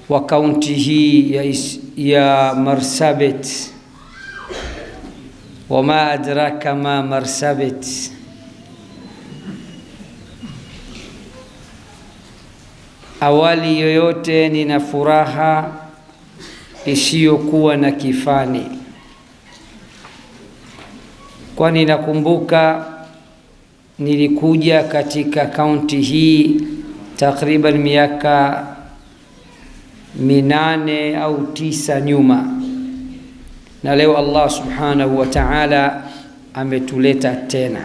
wa kaunti hii ya Marsabit. Wama adraka ma Marsabit. Awali yoyote nina furaha isiyokuwa na kifani, kwani nakumbuka nilikuja katika kaunti hii takriban miaka 8 au 9 nyuma, na leo Allah subhanahu wa ta'ala ametuleta tena,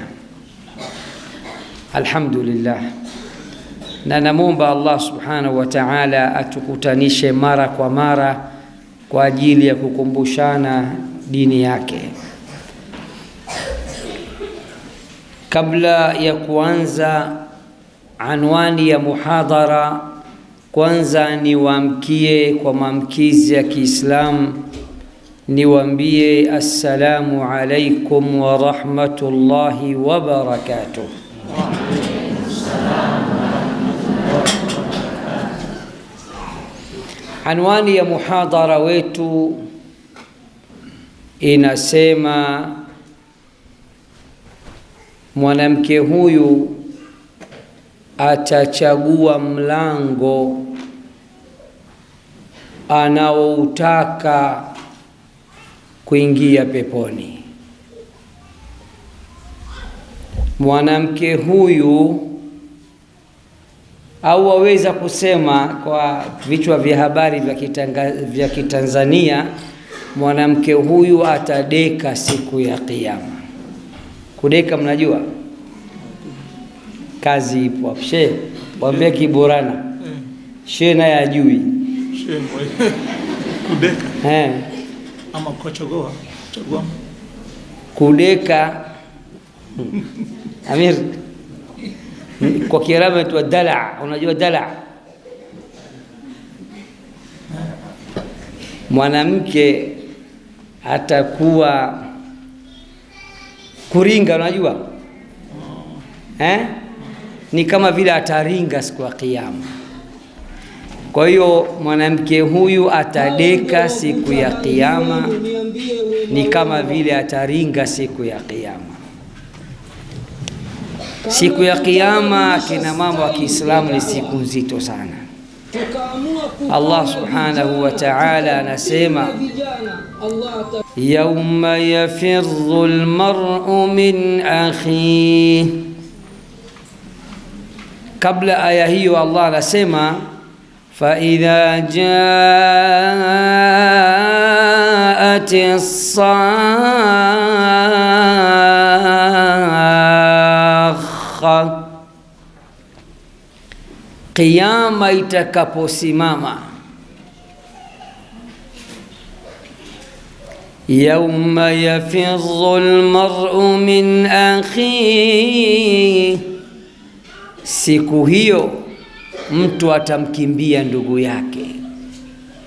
alhamdulillah. Na namuomba Allah subhanahu wa ta'ala atukutanishe mara kwa mara kwa ajili ya kukumbushana dini yake. Kabla ya kuanza anwani ya muhadhara, kwanza niwaamkie kwa maamkizi ya Kiislamu, niwaambie assalamu alaikum wa rahmatullahi wa barakatuh. Anwani ya muhadhara wetu inasema, mwanamke huyu atachagua mlango anaoutaka kuingia peponi. Mwanamke huyu, au waweza kusema kwa vichwa vya habari vya Kitanzania, mwanamke huyu atadeka siku ya Kiyama. Kudeka mnajua? Kazi ipo hapo. Shehe, waambie Kiborana. Shehe naye ajui. Shehe kudeka. Ama kuchagua. Kudeka. Amir, kwa Kiarabu inaitwa dala. Unajua dala? Mwanamke atakuwa kuringa, unajua? Ni kama vile ataringa siku ya Kiyama. Kwa hiyo mwanamke huyu atadeka siku ya Kiyama, ni kama vile ataringa siku ya Kiyama. Siku ya Kiyama, kina mama wa Kiislamu, ni siku nzito sana. Allah subhanahu wa ta'ala anasema, yawma yafirru almar'u min akhihi. Kabla aya hiyo Allah anasema, fa idha jaat as-sakha, Kiyama itakaposimama. Yawma yafirru almar'u min akhihi, siku hiyo mtu atamkimbia ndugu yake,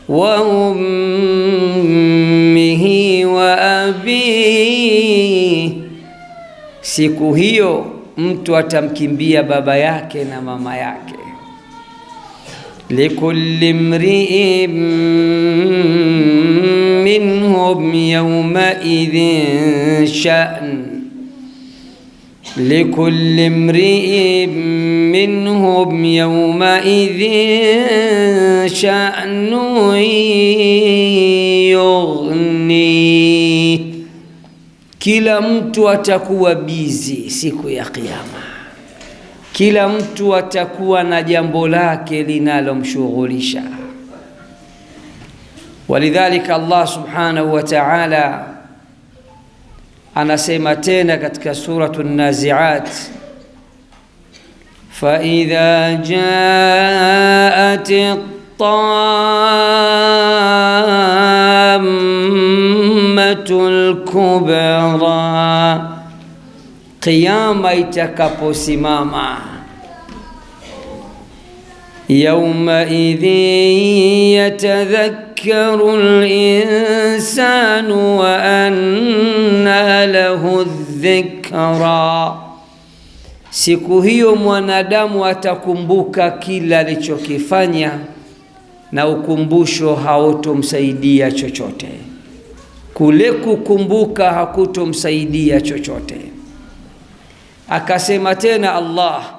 wa ummihi wa abihi, siku hiyo mtu atamkimbia baba yake na mama yake. Likulli imri'in minhum yawma idhin sha'n, likulli imri'in minhum yawma idhin sha'nun yughni, kila mtu atakuwa busy siku ya Kiyama. Kila mtu atakuwa na jambo lake linalomshughulisha. Walidhalika Allah subhanahu wa ta'ala anasema tena katika suratu An-Nazi'at, fa idha ja'at at-tammatul kubra, Kiyama itakaposimama. Yawma idhin yatadhakkaru al-insanu wa anna lahu dhikra, siku hiyo mwanadamu atakumbuka kila alichokifanya na ukumbusho hautomsaidia chochote. Kule kukumbuka hakutomsaidia chochote. Akasema tena Allah,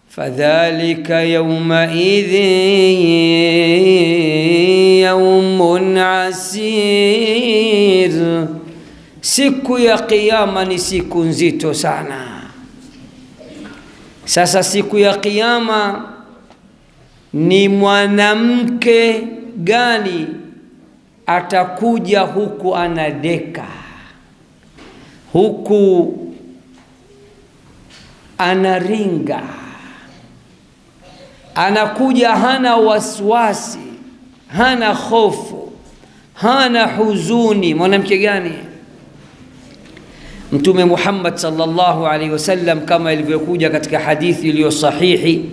fadhalika yawma idhin yawmun asir, siku ya Kiyama ni siku nzito sana. Sasa siku ya Kiyama ni mwanamke gani atakuja huku anadeka, huku anaringa, anakuja hana wasiwasi, hana hofu, hana huzuni? Mwanamke gani? Mtume Muhammad sallallahu alaihi wasallam, kama ilivyokuja katika hadithi iliyo sahihi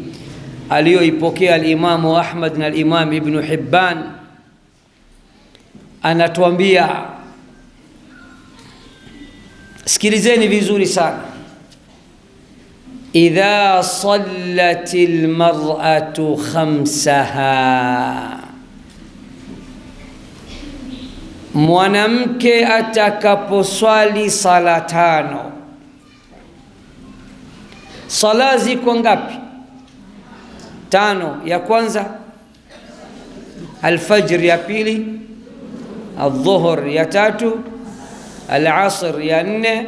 aliyoipokea al-Imam Ahmad na al-Imam Ibn Hibban, anatuambia, sikilizeni vizuri sana, idha sallatil mar'atu khamsaha, mwanamke atakaposwali sala tano. Sala ziko ngapi? Tano. Ya kwanza alfajr, ya pili aldhuhur, ya tatu alasr, ya nne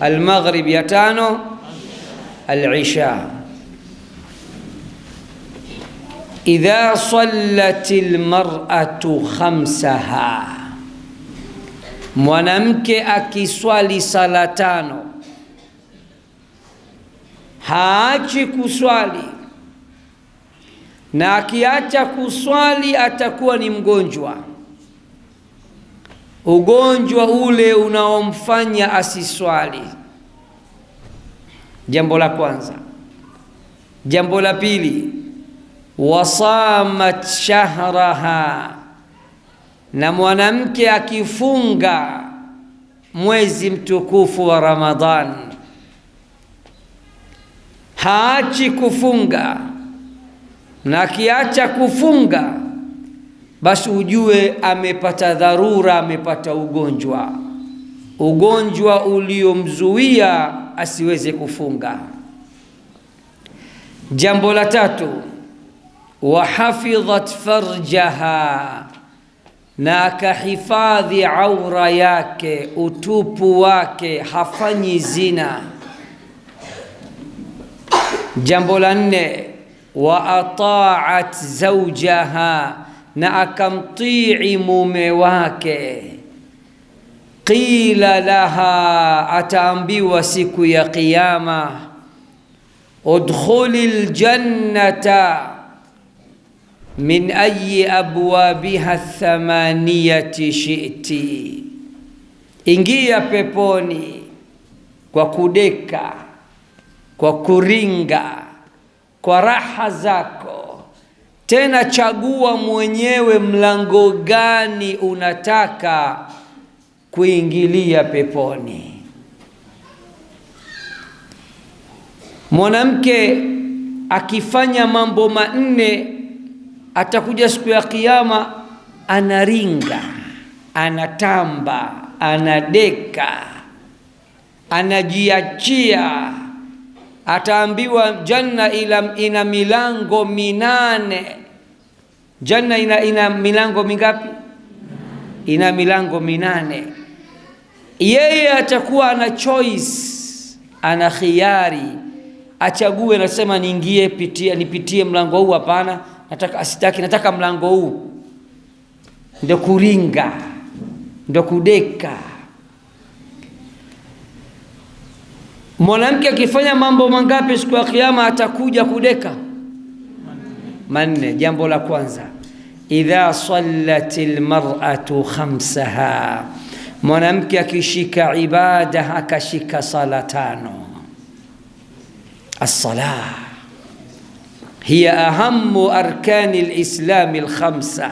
almaghrib, ya tano alisha. Idha sallatil mar'atu khamsaha, mwanamke akiswali sala tano, haachi kuswali, na akiacha kuswali atakuwa ni mgonjwa, ugonjwa ule unaomfanya asiswali. Jambo la kwanza. Jambo la pili, wasamat shahraha, na mwanamke akifunga mwezi mtukufu wa Ramadhan, haachi kufunga, na akiacha kufunga basi ujue amepata dharura, amepata ugonjwa, ugonjwa uliomzuia asiweze kufunga. Jambo la tatu, wahafidhat farjaha, na akahifadhi aura yake, utupu wake, hafanyi zina. Jambo la nne, wa ata'at zawjaha, na akamtii mume wake. Qila laha, ataambiwa siku ya Kiyama, udkhulil jannata min ayi abwabiha thamaniyati shi'ti, ingia peponi kwa kudeka, kwa kuringa, kwa raha zako, tena chagua mwenyewe mlango gani unataka kuingilia peponi. Mwanamke akifanya mambo manne, atakuja siku ya Kiyama anaringa, anatamba, anadeka, anajiachia. Ataambiwa janna ina milango minane. Janna ina milango mingapi? Ina milango minane. Yeye atakuwa ana choice, ana khiari, achague, nasema niingie, nipitie mlango huu, hapana, nataka mlango huu. Ndio kuringa, ndio kudeka. Mwanamke akifanya mambo mangapi siku ya Kiyama atakuja kudeka? Manne. Jambo la kwanza, idha sallatil mar'atu khamsaha, mwanamke akishika ibada, akashika sala tano. As-salah hiya ahammu arkani al-islami al-khamsa,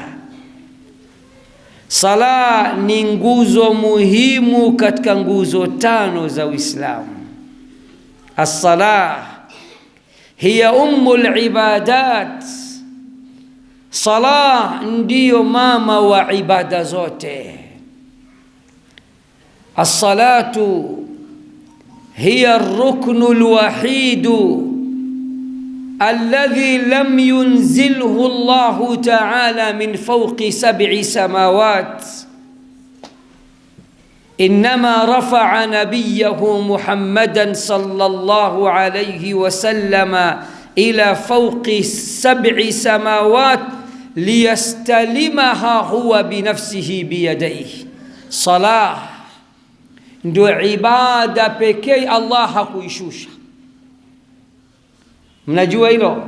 sala ni nguzo muhimu katika nguzo tano za Uislamu. As-salah hiya ummul ibadat, Salah ndiyo mama wa ibada zote. As-salatu hiya ar-ruknu al-wahidu alladhi lam yunzilhu Allahu ta'ala min fawqi sab'i samawat, innama rafa'a nabiyyahu Muhammadan sallallahu alayhi wa sallama ila fawqi sab'i samawat liyastalimaha huwa binafsihi biyadaihi. Salah ndio ibada pekee Allah hakuishusha. Mnajua hilo?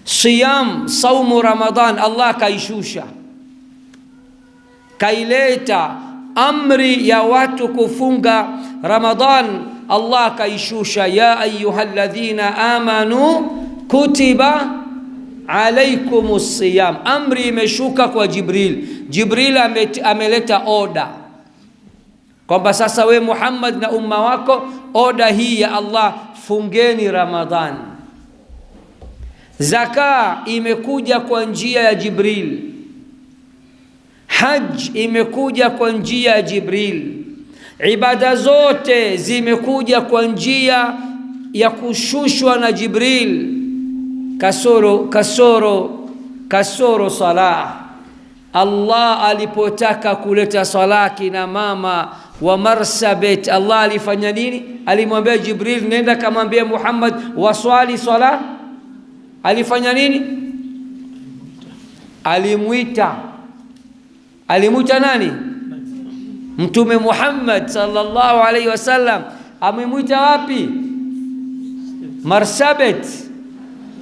Siyam, saumu Ramadhan, Allah kaishusha, kaileta amri ya watu kufunga Ramadhan, Allah kaishusha, ya ayyuhalladhina amanu kutiba alaikumus siyam. Amri imeshuka kwa Jibril. Jibril ameleta oda kwamba sasa we Muhammad na umma wako, oda hii ya Allah, fungeni Ramadhan. Zaka imekuja kwa njia ya Jibril. Hajj imekuja kwa njia ya Jibril. Ibada zote zimekuja kwa njia ya kushushwa na Jibril, kasoro salah. Allah alipotaka kuleta salah kina mama wa Marsabit, Allah alifanya nini? Alimwambia Jibril, nenda kamwambia Muhammad waswali salah. Alifanya nini? Alimwita nani? Mtume Muhammad sallallahu alaihi wasallam. Amemwita wapi? Marsabit.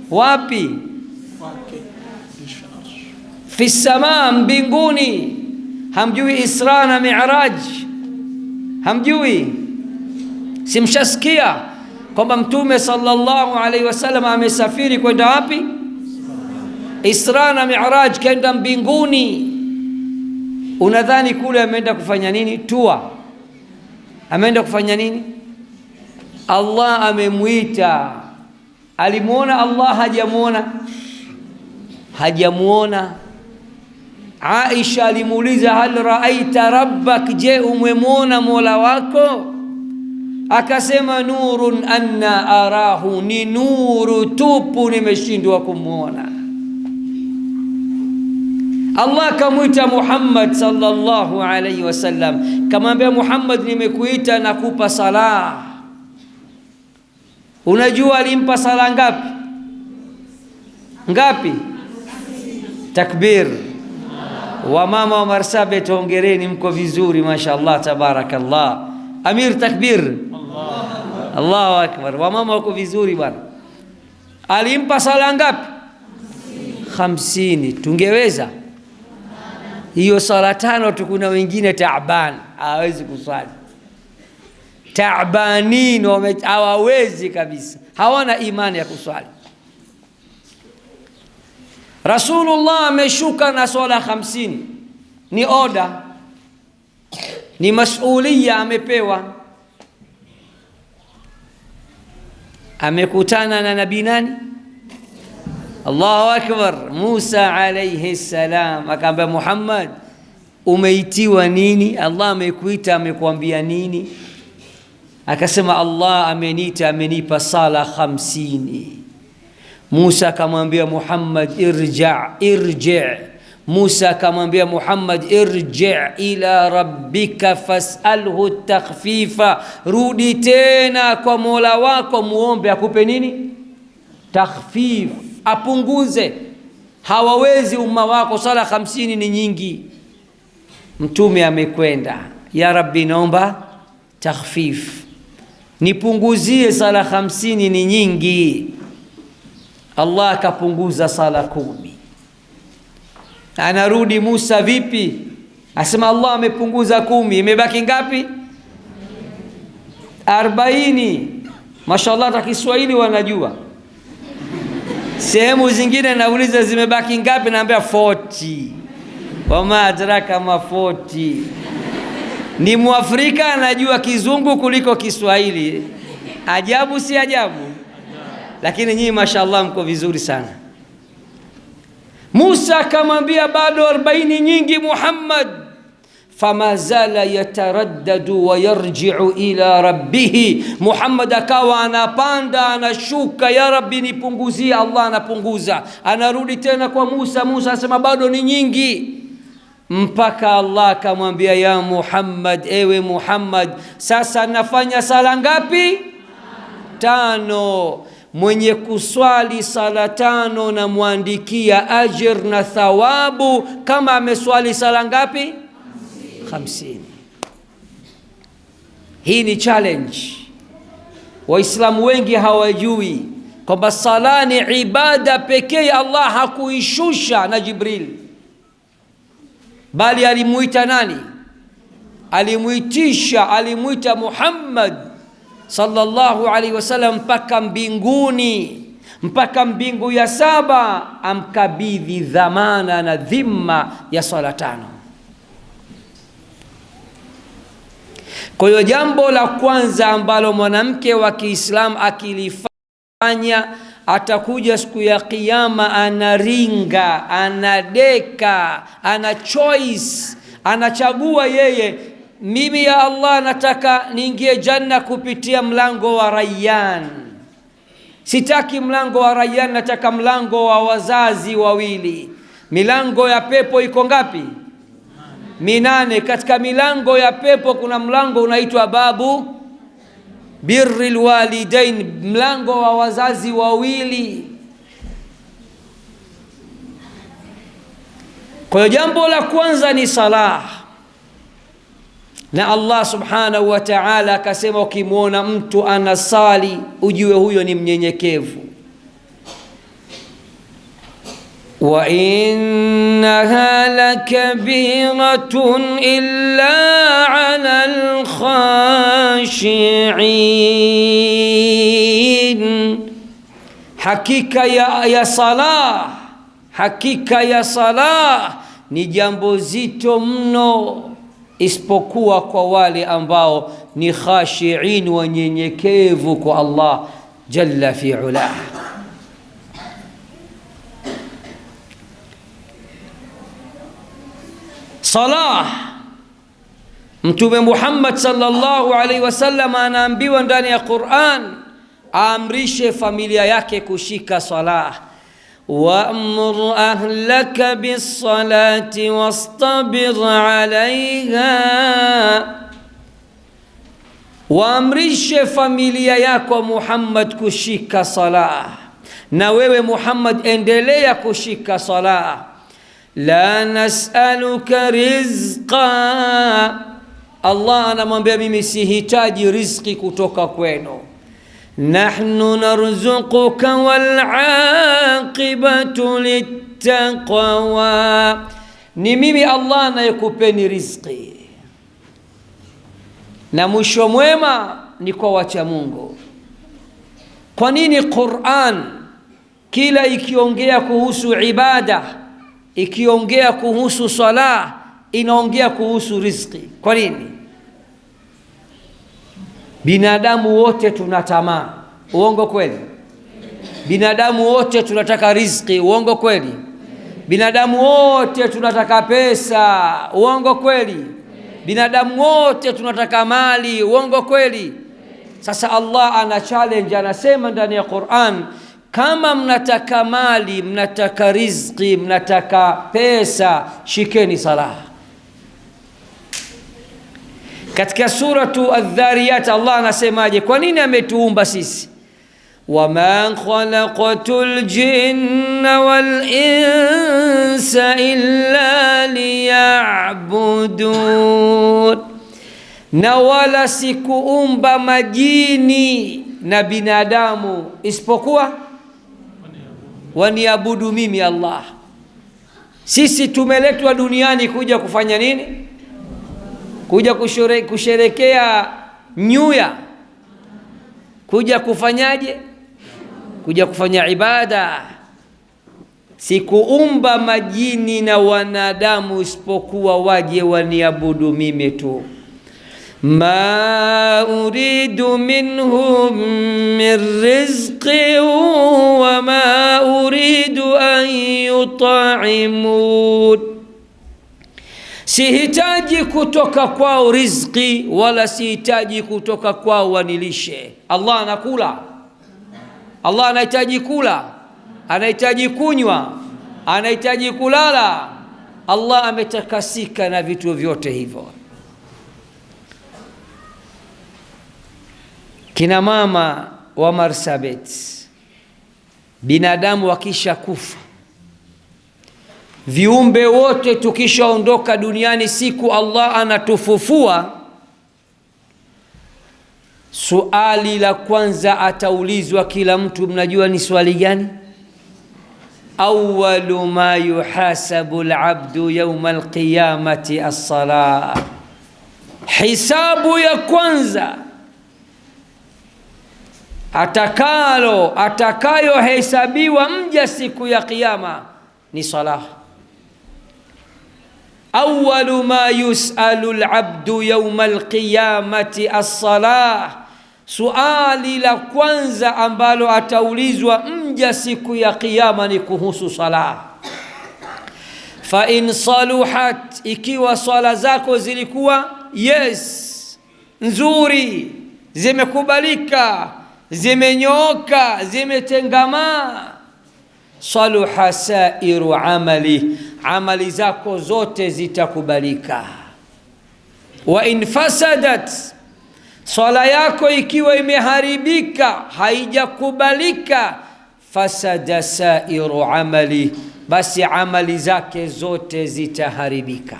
Wapi? Fi samaa, mbinguni. Hamjui Isra na Mi'raj? Hamjui? Simshasikia kwamba Mtume sallallahu alaihi wasallam amesafiri kwenda wapi? Isra na Mi'raj, kenda mbinguni. Unadhani kule ameenda kufanya nini? Tua. Ameenda kufanya nini? Allah amemwita. Alimuona Allah? Hajamuona? Hajamuona. Aisha alimuuliza, hal raaita rabbak, je umemwona Mola wako? Akasema, nurun anna arahu, ni nuru tupu, nimeshindwa kumwona. Allah kamwita Muhammad sallallahu alayhi wasallam, kamwambia Muhammad, nimekuita na kupa salah. Unajua alimpa sala ngapi? Ngapi? Takbir. Wa mama wa Marsabit, hongereni, mko vizuri, mashaallah, tabarakallah. Amir, takbir. Allahu akbar. Wa mama wako vizuri bwana. Alimpa sala ngapi? 50. Tungeweza hiyo sala 5 tu. Kuna wengine taaban, hawezi kuswali. Taabanin, hawawezi kabisa, hawana imani ya kuswali. Rasulullah ameshuka na swala 50. Ni oda, ni masulia amepewa. Amekutana na nabii nani? Allahu akbar, Musa alayhi salam. Akamwambia Muhammad, umeitiwa nini? Allah amekuita, amekuambia nini? Akasema, Allah ameniita, amenipa sala 50. Musa akamwambia Muhammad, irji. Musa akamwambia Muhammad, irji ila rabbika fas'alhu takhfifa, rudi tena kwa Mola wako muombe akupe nini? Takhfif, apunguze. Hawawezi umma wako, sala 50 ni nyingi. Mtume amekwenda, ya Rabbi, naomba takhfif, nipunguzie, sala 50 ni nyingi. Allah akapunguza sala 10. Anarudi Musa, vipi? Asema Allah amepunguza 10, imebaki ngapi? 40. Mashaallah, hata Kiswahili wanajua. Sehemu zingine nauliza zimebaki ngapi, naambia 40. Wama adraka ma 40. Ni Muafrika anajua Kizungu kuliko Kiswahili. Ajabu si ajabu? Lakini nyinyi mashaallah mko vizuri sana. Musa akamwambia bado 40 nyingi Muhammad. Fama zala yataraddadu wa yarji'u ila rabbih. Muhammad akawa anapanda anashuka, ya Rabbi nipunguzie. Allah anapunguza, anarudi tena kwa Musa. Musa asema bado ni nyingi, mpaka Allah akamwambia ya Muhammad, ewe Muhammad, sasa nafanya sala ngapi? 5. Mwenye kuswali sala 5 na muandikia ajir na thawabu kama ameswali sala ngapi? 50. Hii ni challenge. Waislamu wengi hawajui kwamba sala ni ibada pekee. Allah hakuishusha na Jibril, bali alimuita nani? Alimuita Muhammad sallallahu alaihi wasallam mpaka mbinguni, mpaka mbingu ya 7, amkabidhi dhamana na dhima ya sala 5. Kwa hiyo jambo la kwanza ambalo mwanamke wa Kiislamu akilifanya, atakuja siku ya Kiyama anaringa, anadeka, ana choice, anachagua yeye, mimi ya Allah nataka niingie janna kupitia mlango wa Rayyan. Sitaki mlango wa Rayyan, nataka mlango wa wazazi wawili. Milango ya pepo iko ngapi? 8. Katika milango ya pepo kuna mlango unaitwa babu birril walidain, mlango wa wazazi wawili. Kwa hiyo jambo la kwanza ni salah, na Allah subhanahu wa ta'ala akasema ukimwona mtu anasali ujue huyo ni mnyenyekevu. Wa innaha lakabiratun illa ala alkhashi'in. Hakika ya salah ni jambo zito mno, isipokuwa kwa wale ambao ni khashi'in, wanyenyekevu kwa Allah jalla fi ula. Salah, Mtume Muhammad sallallahu alaihi wasallam anaambiwa ndani ya Qur'an aamrishe familia yake kushika salah. Wa'mur ahlaka bis-salati wastabir 'alayha. Waamrishe familia yako Muhammad kushika salah, na wewe Muhammad endelea kushika salah. La nas'aluka rizqa. Allah anamwambia mimi sihitaji riziki kutoka kwenu. Nahnu narzuquka wal aqibatu littaqwa. Ni mimi Allah anayekupeni riziki, na mwisho mwema ni kwa wacha Mungu. Kwa nini Qur'an kila ikiongea kuhusu ibada, ikiongea kuhusu salah, inaongea kuhusu riziki? Kwa nini? Binadamu wote tuna tamaa, uongo kweli? Binadamu wote tunataka riziki, uongo kweli? Binadamu wote tunataka pesa, uongo kweli? Binadamu wote tunataka mali, uongo kweli? Sasa Allah ana challenge, anasema ndani ya Qur'an, kama mnataka mali, mnataka riziki, mnataka pesa, shikeni salah. Katika suratu Adh-Dhariyat Allah anasemaje? Kwa nini ametuumba sisi? Wama khalaqatul jinna wal insa illa liya'budun. Na wala sikuumba majini na binadamu isipokuwa waniabudu mimi Allah. Sisi tumeletwa duniani kuja kufanya nini? Kuja kusherekea New Year. Kuja kufanyaje? Kuja kufanya ibada. Sikuumba majini na wanadamu isipokuwa waje waniabudu mimi tu. ma uridu minhum min rizqi wa ma uridu an yut'imun, sihitaji kutoka kwao riziki wala sihitaji kutoka kwao wanilishe. Allah anakula, Allah anahitaji kula, anahitaji kunywa, anahitaji kulala. Allah ametakasika na vitu vyote hivyo. Kina mama wa Marsabit, binadamu wakisha kufa, viumbe wote tukishaondoka duniani, siku Allah anatufufua, suali la kwanza ataulizwa kila mtu, mnajua ni swali gani? Awwalu ma yuhasabu al-abdu yawma al-qiyamati as-salah. Hisabu ya kwanza atakayohesabiwa mja siku ya kiyama ni salah. Awwalu ma yus'alu al-abdu yawma al-qiyamati as-salah, suali la kwanza ambalo ataulizwa mja siku ya kiyama ni kuhusu salah. Fa in saluhat, ikiwa swala zako zilikuwa nzuri, zimekubalika, zimenyooka, zimetengamaa, saluha sairu amali, amali zako zote zitakubalika. Wa in fasadat, swala yako ikiwa imeharibika, haijakubalika, fasada sairu amali, basi amali zake zote zitaharibika.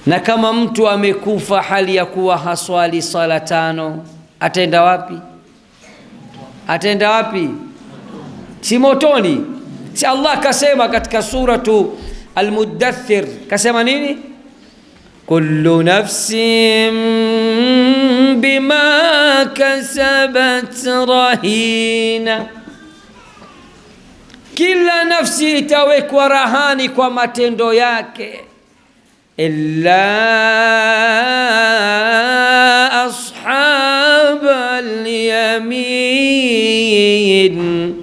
Na kama mtu amekufa hali ya kuwa haswali sala 5, ataenda wapi? Ataenda wapi? Si motoni? Si Allah kasema katika suratu Al-Muddathir, kasema nini? Kullu nafsin bima kasabat rahina, kila nafsi itawekwa rahani kwa matendo yake, illa ashabal yamin,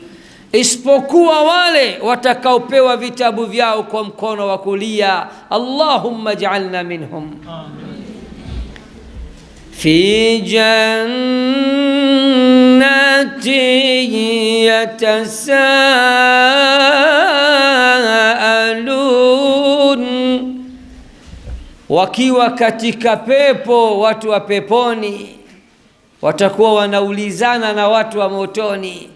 isipokuwa wale watakaopewa vitabu vyao kwa mkono wa kulia. Allahumma ij'alna minhum. Fi jannatin yatasaalun, wakiwa katika pepo, watu wa peponi watakuwa wanaulizana na watu wa motoni,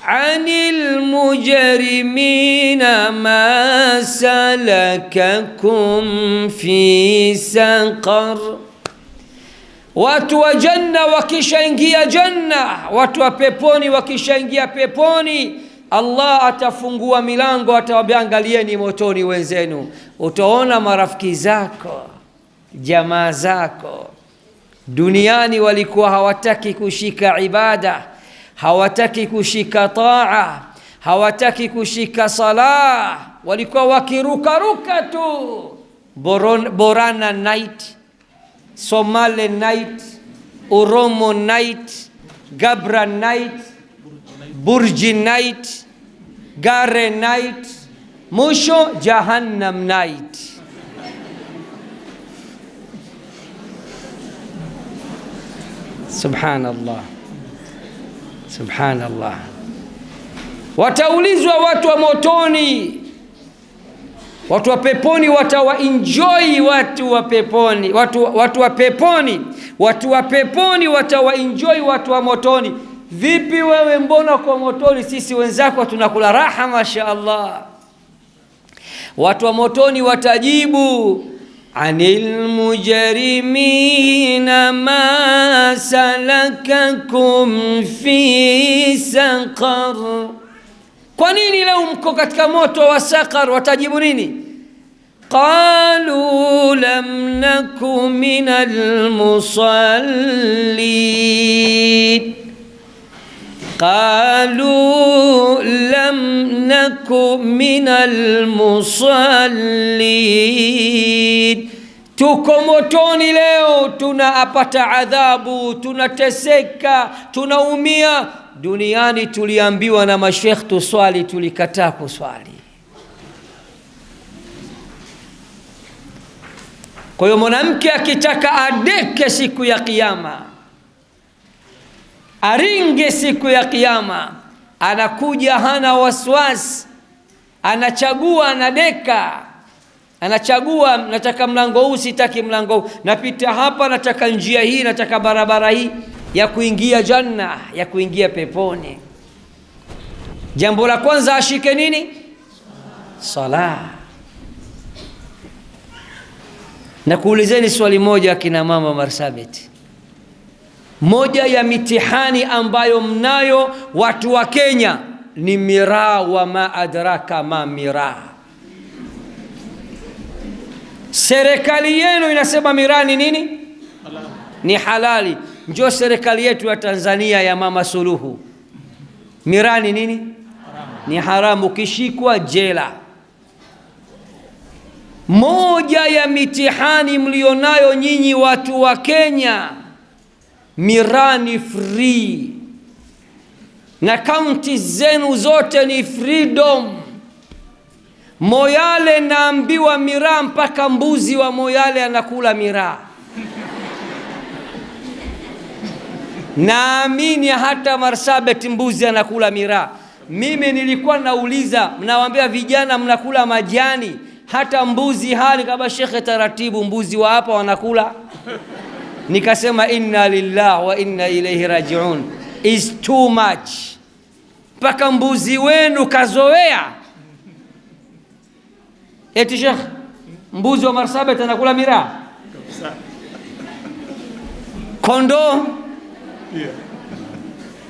anil mujrimina ma salakakum fi saqar. Watu wa janna wakishaingia janna, watu wa peponi wakishaingia peponi, Allah atafungua milango, atawaambia angalieni motoni wenzenu. Utaona marafiki zako, jamaa zako duniani walikuwa hawataki kushika ibada, hawataki kushika taa, hawataki kushika salah, walikuwa wakirukaruka tu. Borana night, Somali night, Oromo night, Gabra night, Burji night, Gare night, mwisho Jahannam night. Subhanallah, subhanallah. Wataulizwa watu wa motoni, watu wa peponi watawaenjoy watu wa peponi, watu wa peponi, watu wa peponi watawaenjoy watu wa motoni. Vipi wewe, mbona kwa motoni sisi wenzako tunakula raha mashaallah? Watu wa motoni watajibu, anil mujrimina ma salakakum fi saqar, kwa nini leo mko katika moto wa saqar? Watajibu nini? Qalu lam naku minal musallin, qalu lam naku minal musallin, tuko motoni leo, tunapata adhabu, tunateseka, tunaumia. Duniani tuliambiwa na mashekh tuswali, tulikataa kuswali. Kwa hiyo mwanamke akitaka adeke siku ya kiyama, aringe siku ya kiyama, anakuja hana waswasi, anachagua, anadeka, anachagua, nataka mlango huu, sitaki mlango huu, napita hapa, nataka njia hii, nataka barabara hii ya kuingia janna, ya kuingia peponi. Jambo la kwanza ashike nini? Sala. Na kuulizeni swali moja akina mama Marsabit, moja ya mitihani ambayo mnayo watu wa Kenya ni miraa, wa ma adraka ma miraa. Serikali yenu inasema miraa ni nini? Halali. Ni halali. Njoo serikali yetu ya Tanzania ya Mama Suluhu, miraa ni nini? Haramu. Ni haramu, kishikwa jela. Moja ya mitihani mlionayo nyinyi watu wa Kenya, miraa ni free, na kaunti zenu zote ni freedom. Moyale naambiwa miraa, mpaka mbuzi wa Moyale anakula miraa. Naamini hata Marsabit mbuzi anakula miraa. Mimi nilikuwa nauliza, mnawaambia vijana mnakula majani, hata mbuzi hali kama shekhe taratibu, mbuzi wa hapa wanakula. Nikasema inna lillahi wa inna ilayhi rajiun, is too much. Paka mbuzi wenu kazoea. Eti shekhe, mbuzi wa Marsabit anakula miraa? Kondoo?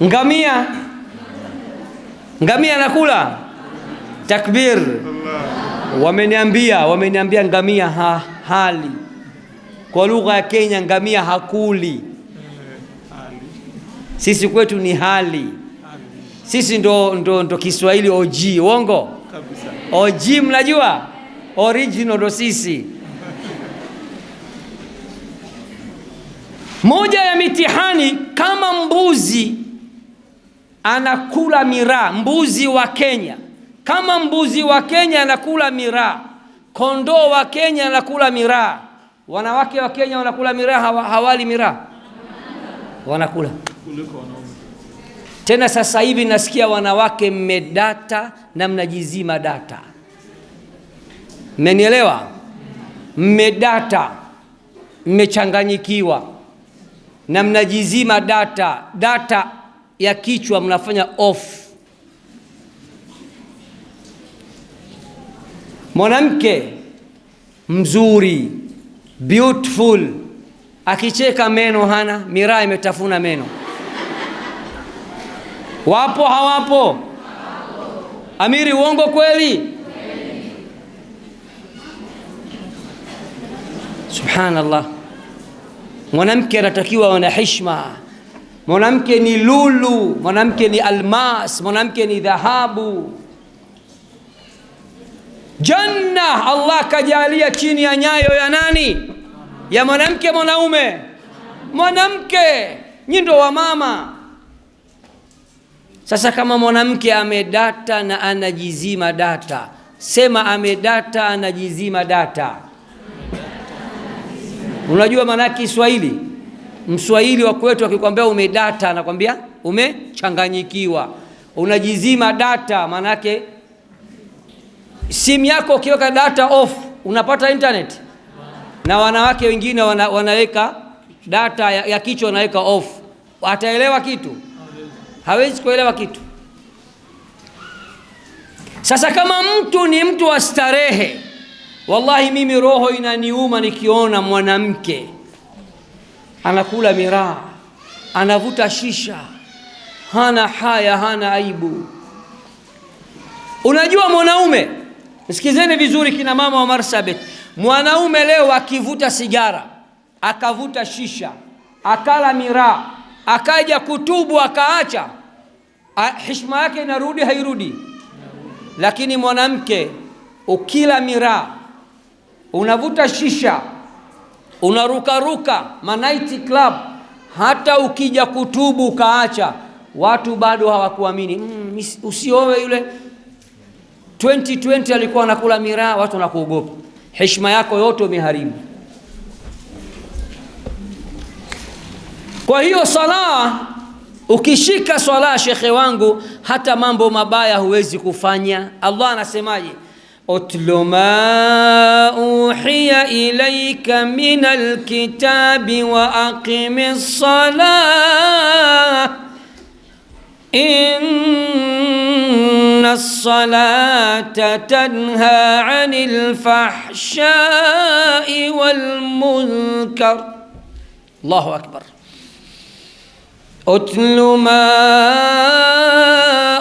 Ngamia? Ngamia anakula? Takbir. Wameniambia ngamia hali. Kwa lugha ya Kenya ngamia hakuli. Sisi kwetu ni hali. Sisi ndo Kiswahili OG. Uongo? OG mnajua? Original ndo sisi. Moja ya mitihani, kama mbuzi anakula miraa, mbuzi wa Kenya, kama mbuzi wa Kenya anakula miraa, kondoo wa Kenya anakula miraa, wanawake wa Kenya wanakula miraa, hawali miraa? Wanakula. Tena sasa hivi nasikia wanawake mmedata na mnajizima data. Mmenielewa? Mmedata, mmechanganyikiwa na mnajizima data ya kichwa mnafanya off. Mwanamke mzuri, beautiful, akicheka meno hana, miraa imetafuna meno. Wapo hawapo? Amiri, uongo kweli? Subhanallah. Mwanamke anatakiwa wana heshima. Mwanamke ni lulu, mwanamke ni almas, mwanamke ni dhahabu. Janna Allah kajalia chini ya nyayo ya nani? Ya mwanamke, mwanaume. Mwanamke, nyinyi ndo wa mama. Sasa kama mwanamke amedata na anajizima data, sema amedata anajizima data. Unajua maana yake Kiswahili? Mswahili wa kwetu akikwambia umedata, anakwambia umechanganyikiwa. Unajizima data maana yake simu yako ukiweka data off unapata internet. Na wanawake wengine wanaweka data ya kichwa wanaweka off. Ataelewa kitu? Hawezi kuelewa kitu. Sasa kama mtu ni mtu wa starehe, wallahi mimi roho inaniuma nikiona mwanamke anakula miraa, anavuta shisha, hana haya, hana aibu. Unajua mwanaume, sikizeni vizuri kina mama wa Marsabit, mwanaume leo akivuta sigara, akavuta shisha, akala miraa, akaja kutubu akaacha, heshima yake inarudi hairudi? Lakini mwanamke ukila miraa, unavuta shisha, unarukaruka night club, hata ukija kutubu ukaacha, watu bado hawakuamini. Usiowe yule 2020 alikuwa anakula miraa, watu wanakuogopa. Heshima yako yote umeharibu. Kwa hiyo sala, ukishika swala shekhe wangu, hata mambo mabaya huwezi kufanya. Allah anasemaje? utlu ma uhiya ilayka min alkitabi wa aqimis salah inna as-salata tanha 'anil fahsha'i wal munkar. Allahu akbar. أتل ما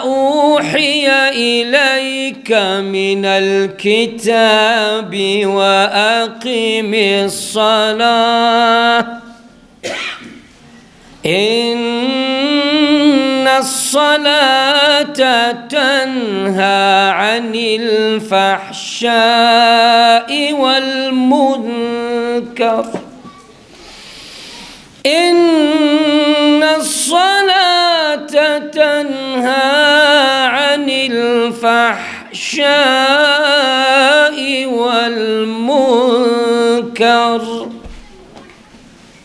أوحي إليك من الكتاب وأقم الصلاة إن الصلاة تنهى عن الفحشاء والمنكر إن الصلاة تنهى عن الفحشاء والمنكر.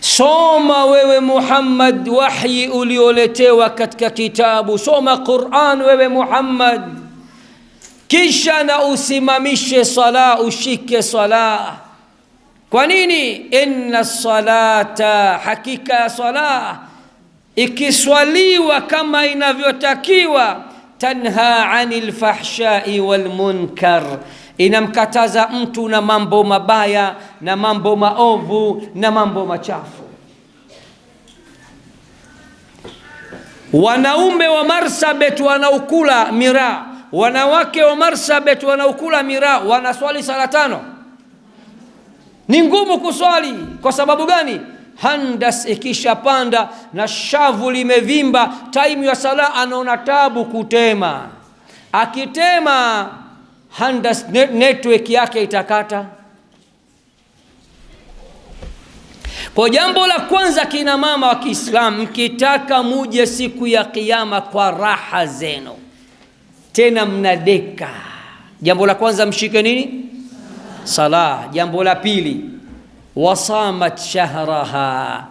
Soma wewe Muhammad wahyi ulioletewa katika kitabu. Soma Qur'an wewe Muhammad, kisha na usimamishe sala, ushike sala. Kwa nini? Inna salata, hakika ya sala ikiswaliwa kama inavyotakiwa, tanha anil fahshai wal munkar, inamkataza mtu na mambo mabaya na mambo maovu na mambo machafu. Wanaume wa Marsabit wanaokula miraa, wanawake wa Marsabit wanaokula miraa, wanaswali sala 5. Ni ngumu kuswali. Kwa sababu gani? Handas ikishapanda na shavu limevimba, time ya sala anaona tabu kutema. Akitema handas network yake itakata. Kwa jambo la kwanza, kina mama wa Kiislamu, mkitaka muje siku ya kiyama kwa raha zenu, tena mnadeka, jambo la kwanza mshike nini? Sala. Jambo la pili, wasamat shahraha,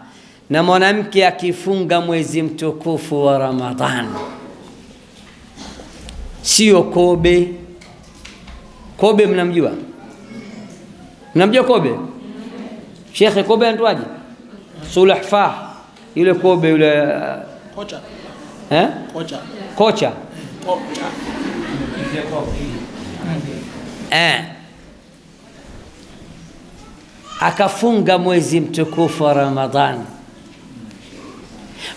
na mwanamke akifunga mwezi mtukufu wa Ramadhan. Sio kobe. Kobe mnamjua? Mnamjua kobe? Shekhe, kobe anatwaje? Sulahfa, yule kobe yule kocha. Kocha. Kocha. Akafunga mwezi mtukufu wa Ramadhani.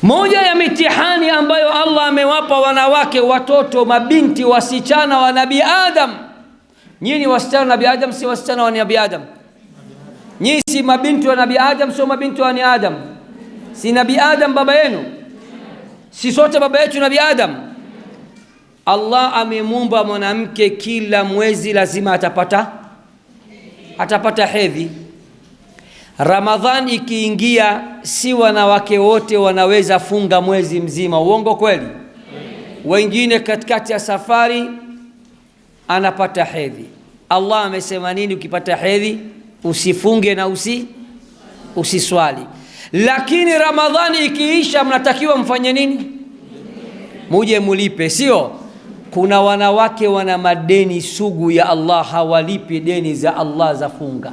Moja ya mitihani ambayo Allah amewapa wanawake, watoto, mabinti, wasichana wa Nabii Adam. Nyinyi wasichana wa Nabii Adam, si wasichana wa Nabii Adam? Nyinyi si mabinti wa Nabii Adam, sio mabinti wa Nabii Adam? Si Nabii Adam baba yenu? Si sote baba yetu Nabii Adam? Allah amemuumba mwanamke, kila mwezi lazima atapata hedhi. Ramadhan ikiingia, si wanawake wote wanaweza funga mwezi mzima. Uongo kweli? Wengine katikati ya safari anapata hedhi. Allah amesema nini? Ukipata hedhi usifunge na usiswali. Lakini Ramadhani ikiisha, mnatakiwa mfanye nini? Muje mulipe, sio? Kuna wanawake wana madeni sugu ya Allah, hawalipi deni za Allah za funga.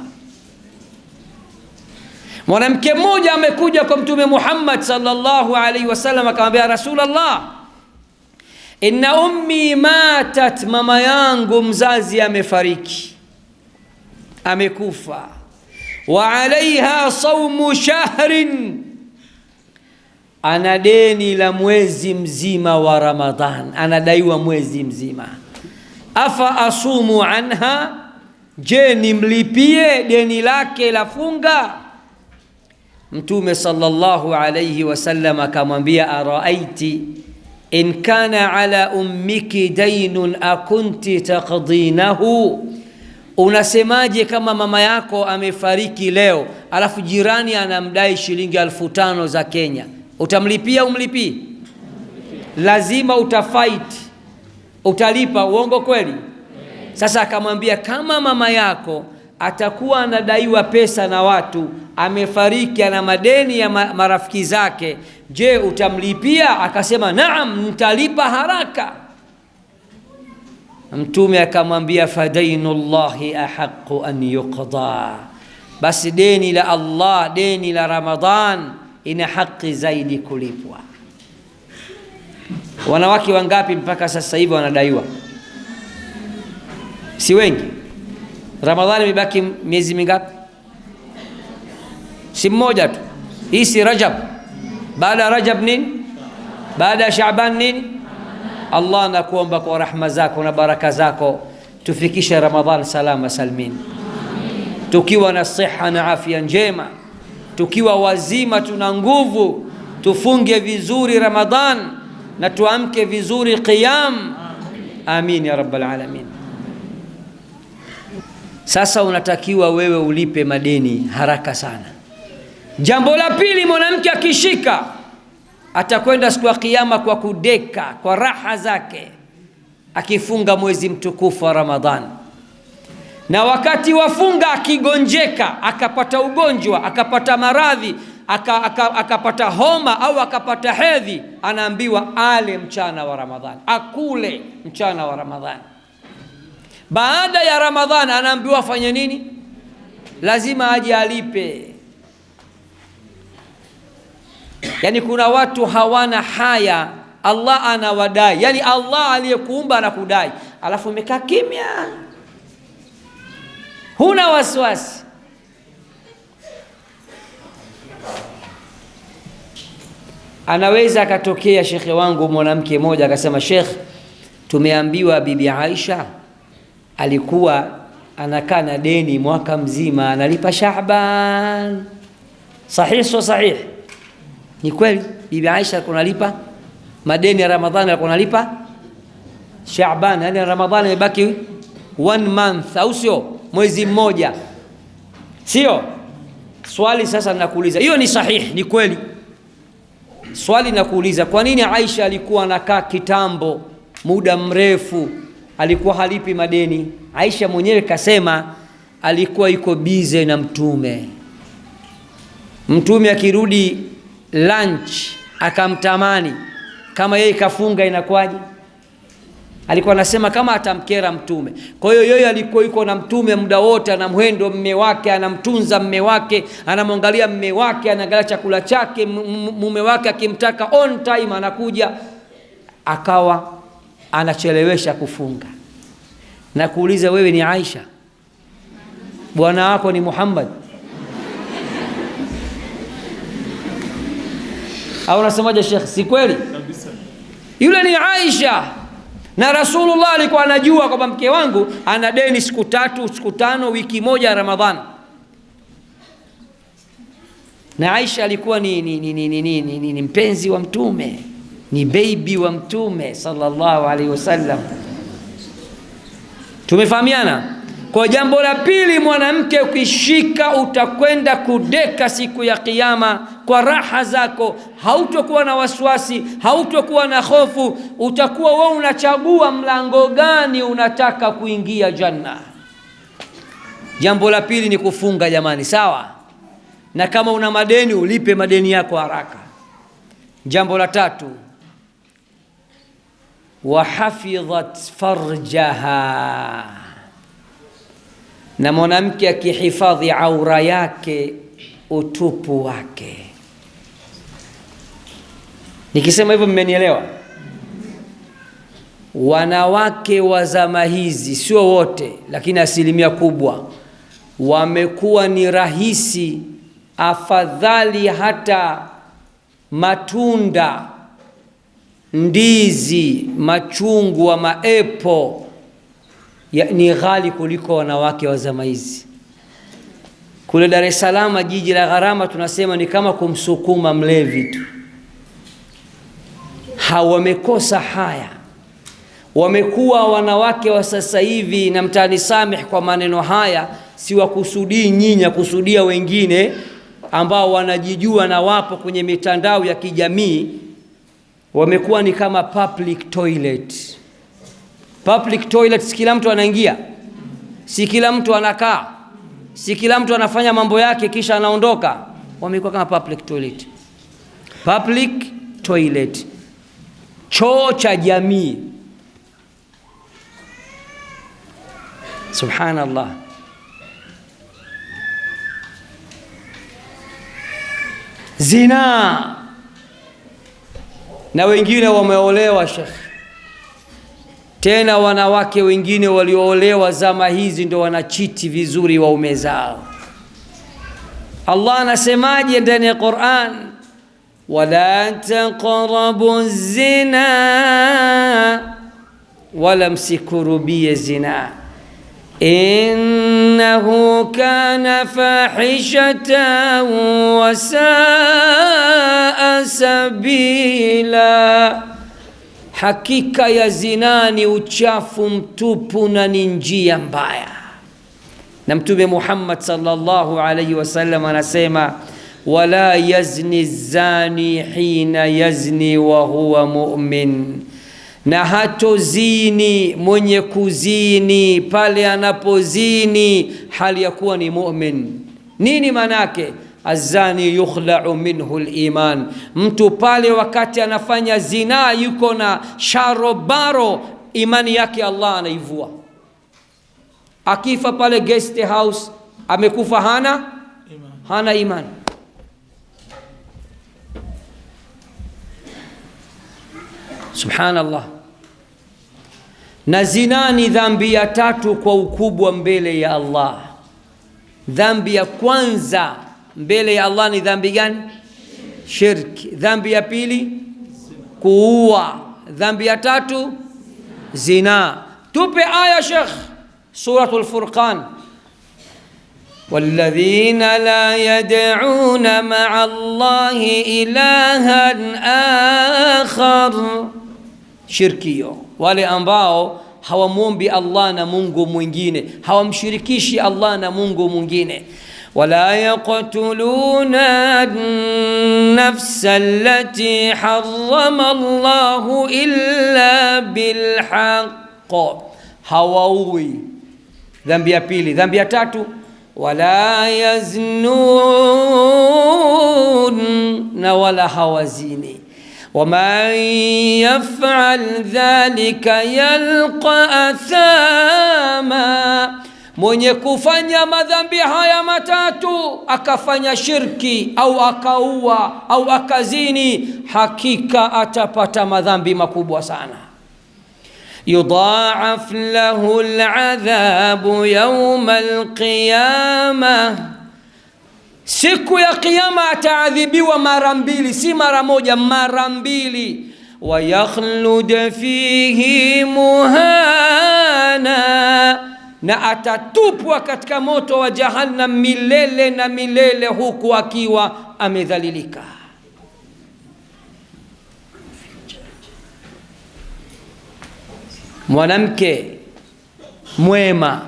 Mwanamke mmoja amekuja kwa Mtume Muhammad sallallahu alaihi wasallam akamwambia, Rasulullah, inna ummi matat, mama yangu mzazi amefariki, amekufa. Wa alaiha sawmu shahrin, ana deni la mwezi mzima wa Ramadhan, anadaiwa mwezi mzima. Afa asumu anha, je nimlipie deni lake la funga? Mtume sallallahu alayhi wasallam akamwambia, araaiti in kana ala ummiki daynun akunti taqdinahu, unasemaje kama mama yako amefariki leo alafu jirani anamdai shilingi 5,000 za Kenya, utamlipia umlipii? Lazima utafight, utalipa. Uongo kweli? Sasa akamwambia kama mama yako atakuwa anadaiwa pesa na watu, amefariki, ana madeni ya marafiki zake, je, utamlipia? Akasema naam, nitalipa haraka. Mtume akamwambia fadainullahi ahaqqu an yuqda, basi deni la Allah, deni la Ramadhan ina haki zaidi kulipwa. Wanawake wangapi mpaka sasa hivi wanadaiwa? Si wengi. Ramadhani imebaki miezi mingapi? Si mmoja tu. Hii si Rajab. Baada ya Rajab nini? Baada ya Shaaban nini? Allah, nakuomba kwa rahma zako na baraka zako tufikishe Ramadhan salama salmin, tukiwa na siha na afya njema, tukiwa wazima, tuna nguvu, tufunge vizuri Ramadhan na tuamke vizuri qiyam. Amin ya rabbal alamin. Sasa unatakiwa wewe ulipe madeni haraka sana. Jambo la pili, mwanamke akishika atakwenda siku ya kiyama kwa kudeka, kwa raha zake, akifunga mwezi mtukufu wa Ramadhan. Na wakati wafunga akigonjeka, akapata ugonjwa, akapata maradhi, akapata homa au akapata hedhi, anaambiwa ale mchana wa Ramadhan, akule mchana wa Ramadhan. Baada ya Ramadhan anaambiwa afanye nini? Lazima aje alipe. Yani kuna watu hawana haya, Allah anawadai. Yani Allah aliyekuumba anakudai, alafu umekaa kimya, huna wasiwasi. Anaweza akatokea shekhe wangu mwanamke mmoja akasema, Sheikh, tumeambiwa bibi Aisha alikuwa anakaa na deni mwaka mzima, analipa Shaaban. Sahih so sahih? Ni kweli bibi Aisha alikuwa analipa madeni ya Ramadhani, alikuwa analipa Shaaban. Yani Ramadhani imebaki 1 month, au sio? Mwezi mmoja, sio? Swali sasa nakuuliza, hiyo ni sahih, ni kweli? Swali nakuuliza, kwa nini Aisha alikuwa anakaa kitambo, muda mrefu, alikuwa halipi madeni? Aisha mwenyewe kasema alikuwa yuko busy na Mtume. Mtume akirudi lunch akamtamani, kama yeye kafunga inakuwaje? Alikuwa anasema kama atamkera Mtume. Kwa hiyo yeye alikuwa yuko na Mtume muda wote, anamhendo mme wake, anamtunza mme wake, anamwangalia mme wake, anaangalia chakula chake, mume wake akimtaka on time anakuja, akawa anachelewesha kufunga. Na kuuliza, wewe ni Aisha, bwana wako ni Muhammad, au unasemaje Sheikh? Si kweli? Yule ni Aisha. Na Rasulullah alikuwa anajua kwamba mke wangu ana deni siku 3, siku 5, wiki moja ya Ramadhani. Na Aisha alikuwa ni mpenzi wa Mtume, ni baby wa Mtume sallallahu alaihi wasallam. Tumefahamiana? Kwa jambo la pili, mwanamke ukishika utakwenda kudeka siku ya kiyama kwa raha zako, hautokuwa na wasiwasi, hautokuwa na hofu, utakuwa wewe unachagua mlango gani unataka kuingia janna. Jambo la pili ni kufunga jamani, sawa? Na kama una madeni ulipe madeni yako haraka. Jambo la tatu, wahafidhat farjaha, na mwanamke akihifadhi aura yake, utupu wake. Nikisema hivyo mmenielewa? Wanawake wa zama hizi, sio wote lakini asilimia kubwa, wamekuwa ni rahisi, afadhali hata matunda, ndizi, machungwa, maepo ni ghali kuliko wanawake wa zama hizi. Kule Dar es Salaam, jiji la gharama, tunasema ni kama kumsukuma mlevi tu. Wamekosa haya, wamekuwa wanawake wa sasa hivi, na mtanisamih kwa maneno haya, si wakusudii nyinyi, kusudia wengine ambao wanajijua na wapo kwenye mitandao ya kijamii, wamekuwa ni kama public toilet. Public toilet, si kila mtu anaingia, si kila mtu anakaa, si kila mtu anafanya mambo yake kisha anaondoka. Wamekuwa kama public toilet. Public toilet, choo cha jamii. Subhanallah. Zina, na wengine wameolewa Sheikh, tena wanawake wengine walioolewa zama hizi ndio wanachiti vizuri waume zao. Allah anasemaje ndani ya Qur'an? Wala taqrabu zina, wala msikurubie zina, innahu kana fahishatan wa saa sabila, hakika ya zina ni uchafu mtupu na ni njia mbaya. Na Mtume Muhammad sallallahu alayhi wasallam anasema, wala yazni zani hina yazni wa huwa mu'min, na hatozini mwenye kuzini pale anapozini hali ya kuwa ni mu'min. Nini manake? Azani yukhla'u minhu al-iman, mtu pale wakati anafanya zina yuko na sharobaro, imani yake Allah anaivua. Akifa pale guest house amekufa hana imani. Subhanallah. Na zina ni dhambi ya tatu kwa ukubwa mbele ya Allah. Dhambi ya kwanza mbele ya Allah ni dhambi gani? Shirki. Dhambi ya pili kuua. Dhambi ya tatu zina. Tupe aya Sheikh, Suratul Furqan. والذين لا يدعون مع الله إلها آخر, shirkio, wale ambao hawamuombi Allah na Mungu mwingine, hawamshirikishi Allah na Mungu mwingine. Wala yaqtuluna an-nafsa allati harrama Allahu illa bilhaqq, hawaui. Dhambi ya pili. Dhambi ya tatu, wala yaznun, na wala hawazini. وَمَنْ يَفْعَلْ ذَلِكَ يَلْقَى أَثَامًا, mwenye kufanya madhambi haya matatu, akafanya shirki au akaua au akazini, hakika atapata madhambi makubwa sana. يُضَاعَفْ لَهُ الْعَذَابُ يَوْمَ الْقِيَامَةِ, siku ya kiyama ataadhibiwa mara mbili, si mara moja, mara mbili. Wa yakhlud fihi muhana, na atatupwa katika moto wa jahannam milele na milele, huku akiwa amedhalilika. Mwanamke mwema,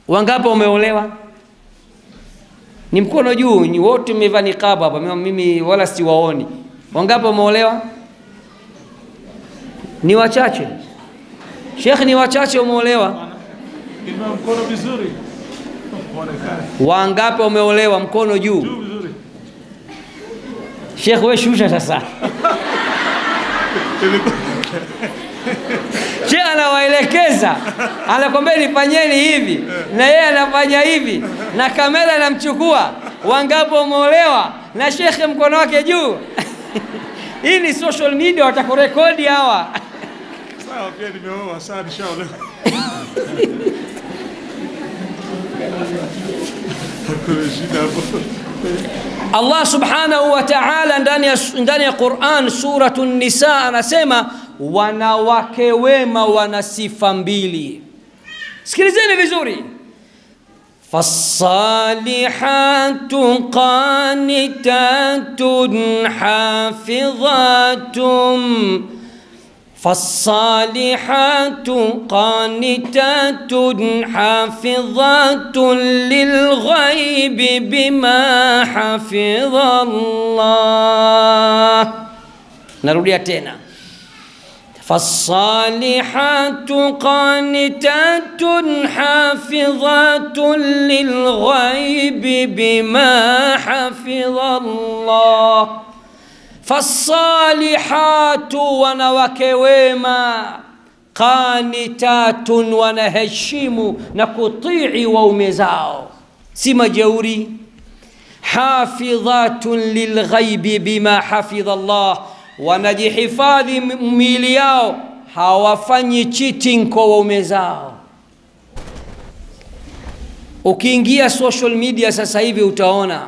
wangapi umeolewa? Ni mkono juu, ni wote mmevaa niqab hapa, mimi wala siwaoni. Wangapi umeolewa? Ni wachache. Sheikh, ni wachache umeolewa. Inua mkono vizuri. Wangapi umeolewa? Mkono juu. Sheikh, wewe shusha sasa. Sheikh anawaelekeza, anakwambia nifanyeni hivi, na yeye anafanya hivi, na kamera anamchukua. Wangapi umeolewa? Na Sheikh mkono wake juu. Hii ni social media, watakurekodi hawa. Sawa, pia nimeoa, sawa inshallah. Allah subhanahu wa ta'ala ndani ya Qur'an Suratun Nisa anasema wanawake wema wana sifa mbili. Sikilizeni vizuri. Fasalihatu qanitatun hafidhatun فالصالحات قانتات حافظات للغيب بما حفظ الله. Narudia tena. فالصالحات قانتات حافظات للغيب بما حفظ الله. فالصالحات wanawake wema, qanitatun wanaheshimu na kutii waume zao, si majeuri. Hafidhatun lilghaibi bima hafidha Allah, wanajihifadhi miili yao, hawafanyi cheating kwa waume zao. Ukiingia social media sasa hivi utaona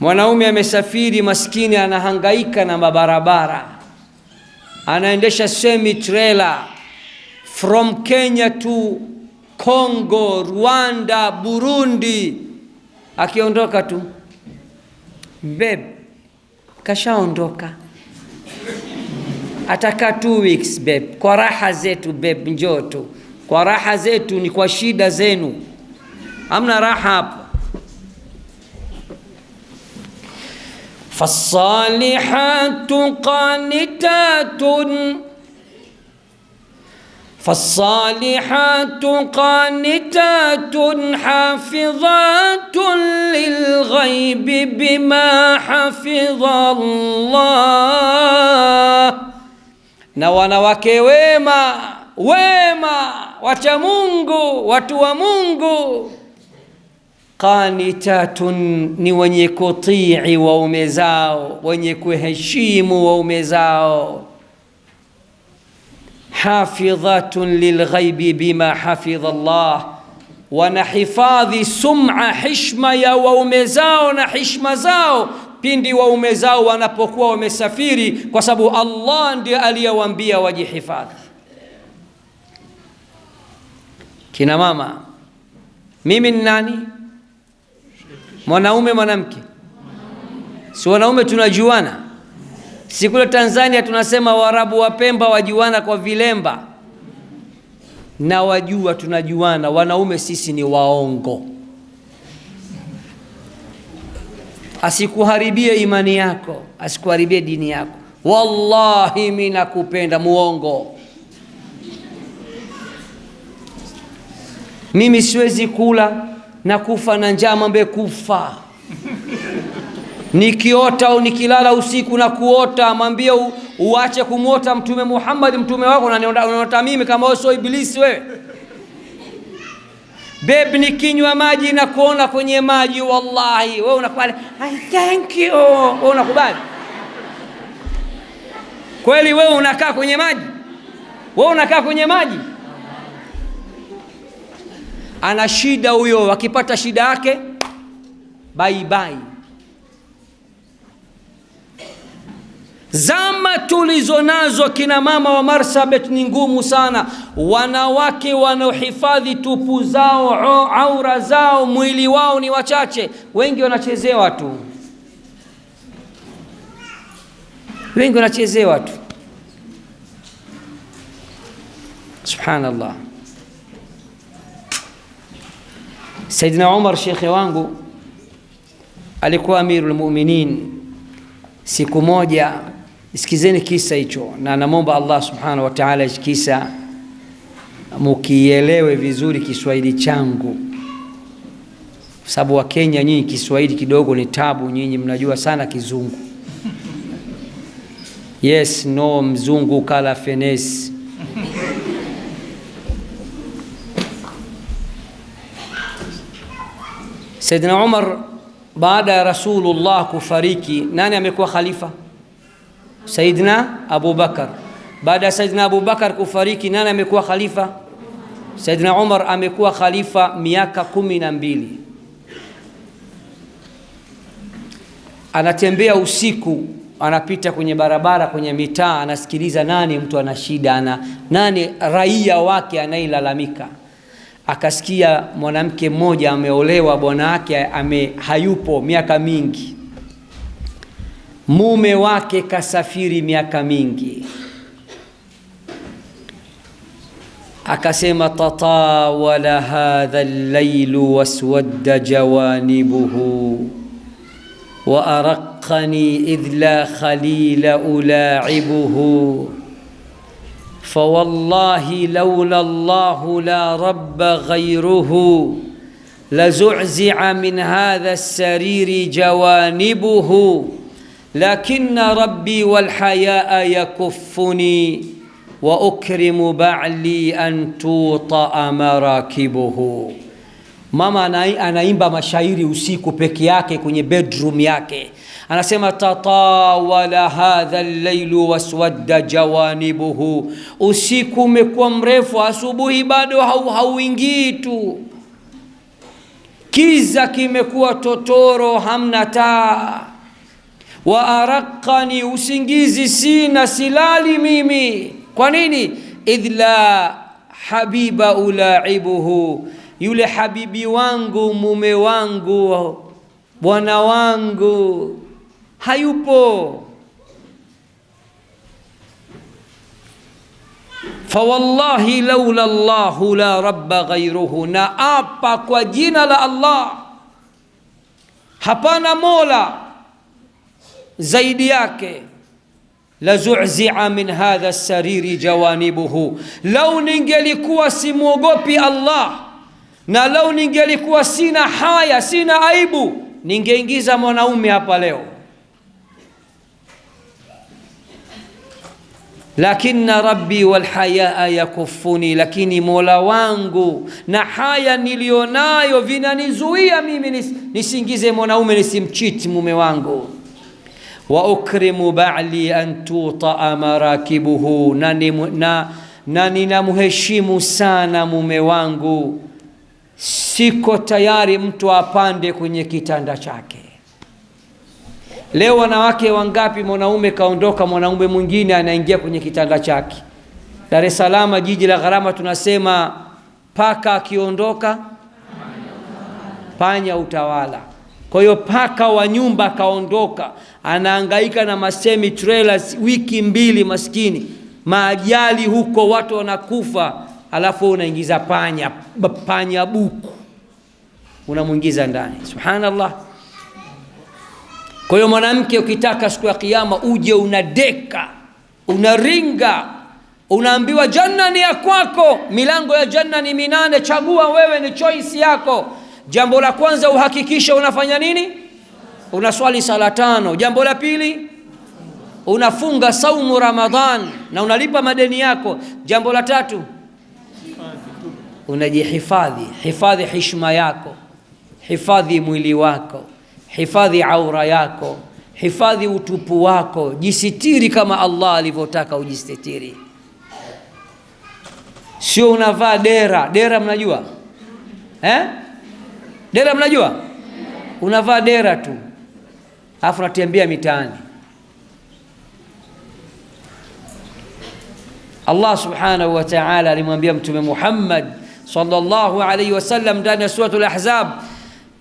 mwanaume amesafiri maskini, anahangaika na mabarabara, anaendesha semi trailer from Kenya to Congo, Rwanda, Burundi. Akiondoka tu, babe kashaondoka, ataka 2 weeks babe, kwa raha zetu babe, njoo tu kwa raha zetu, ni kwa shida zenu, hamna raha hapa. فالصالحات قانتات حافظات للغيب بما حفظ الله. Na wanawake wema wacha Mungu, watu wa Mungu, qanitatun ni wenye kutii waume zao, wenye kuheshimu waume zao. Hafidhatun lilghaibi bima hafidha Allah, wanahifadhi sum'a, hishma ya waume zao na hishma zao pindi waume zao wanapokuwa wamesafiri, kwa sababu Allah ndiye aliyewaambia wajihifadhi. Kina mama, mimi ni nani? Mwanaume, mwanamke? Si wanaume tunajuana? Si kule Tanzania tunasema Waarabu wa Pemba wajuana kwa vilemba? Na wajua tunajuana. Wanaume sisi ni waongo. Asikuharibie imani yako, asikuharibie dini yako. Wallahi mimi nakupenda, muongo. Mimi siwezi kula na kufa na njaa, mambe kufa. Nikiota au nikilala usiku na kuota, mwambie uache kumuota Mtume Muhammad, mtume wako, na unaota mimi kama wewe sio ibilisi wewe. Babe, nikinywa maji na kuona kwenye maji, wallahi wewe unakubali? I thank you. Wewe unakubali? Kweli wewe unakaa kwenye maji? Wewe unakaa kwenye maji? Ana shida huyo, akipata shida yake bye bye. Zama tulizo nazo kina mama wa Marsabit ni ngumu sana. Wanawake wanaohifadhi tupu zao, aura zao, mwili wao ni wachache. Wengi wanachezewa tu, wengi wanachezewa tu. Subhanallah. Saidina Umar, shekhe wangu, alikuwa amirul mu'minin. Siku moja, sikizeni kisa hicho, na namomba Allah subhanahu wa ta'ala kisa mukielewe vizuri Kiswahili changu, sababu wa Kenya nyinyi Kiswahili kidogo ni tabu, nyinyi mnajua sana Kizungu. Yes, no, mzungu kala fenesi. Saidina Umar, baada ya Rasulullah kufariki, nani amekuwa khalifa? Saidina Abu Bakar. Baada ya Saidina Abu Bakar kufariki, nani amekuwa khalifa? Saidina Umar amekuwa khalifa miaka 12. Anatembea usiku, anapita kwenye barabara, kwenye mitaa, anasikiliza nani mtu ana shida, nani raia wake anailalamika. Akasikia mwanamke mmoja ameolewa, bwana wake hayupo miaka mingi. mume wake kasafiri miaka mingi, akasema tatawala hadha al-lailu waswadda jawanibuhu wa araqani idh la khalila ula'ibuhu fawallahi lawla Allahu la rabba ghayruhu lazuzzi'a min hadha as-sariri jawanibuhu lakinna rabbi wal hayaa yakuffuni wa ukrimu ba'li an tuta marakibuhu. Mama anaimba mashairi usiku peke yake kwenye bedroom yake, anasema tatawala hadha al-lailu waswadda jawanibuhu, usiku umekuwa mrefu, asubuhi bado hauingii tu, kiza kimekuwa totoro, hamna taa. Wa araqani, usingizi sina, silali mimi. Kwa nini? Idh la habiba ulaibuhu, yule habibi wangu, mume wangu, bwana wangu hayupo. Fawallahi laula Allahu la rabba ghayruhu, na apa kwa jina la Allah, hapana mola zaidi yake. Lazuzzi'a min hadha as-sariri jawanibuhu, lau ningelikuwa simuogopi Allah na lau ningelikuwa sina haya, sina aibu, ningeingiza mwanaume hapa leo. Lakinna rabbi wal hayaa yakuffuni, lakini mola wangu na haya nilionayo vinanizuia mimi nisingize mwanaume, nisimchiti mume wangu. Wa ukrimu ba'li an tuta marakibuhu, na ninamheshimu sana mume wangu, siko tayari mtu apande kwenye kitanda chake. Leo wanawake wangapi, mwanaume kaondoka, mwanaume mwingine anaingia kwenye kitanda chake. Dar es Salaam, jiji la gharama, tunasema paka akiondoka panya utawala. Kwa hiyo paka wa nyumba kaondoka, anahangaika na masemi trailers wiki mbili, maskini, maajali huko, watu wanakufa, alafu unaingiza panya buku unamuingiza ndani. Subhanallah. Kwa hiyo mwanamke, ukitaka siku ya kiyama uje unadeka, unaringa, unaambiwa janna ni ya kwako, milango ya janna ni 8, chagua wewe, ni choice yako. Jambo la kwanza, uhakikisha unafanya nini? Unaswali sala 5. Jambo la pili, unafunga saumu Ramadhan na unalipa madeni yako. Jambo la tatu, unajihifadhi, hifadhi heshima yako, hifadhi mwili wako, hifadhi aura yako, hifadhi utupu wako, jisitiri kama Allah alivyotaka ujisitiri. Sio unavaa dera. Dera mnajua? Dera mnajua? Unavaa dera tu, alafu unatembea mitaani. Allah subhanahu wa ta'ala alimwambia Mtume Muhammad sallallahu alayhi wasallam ndani ya suratul Ahzab,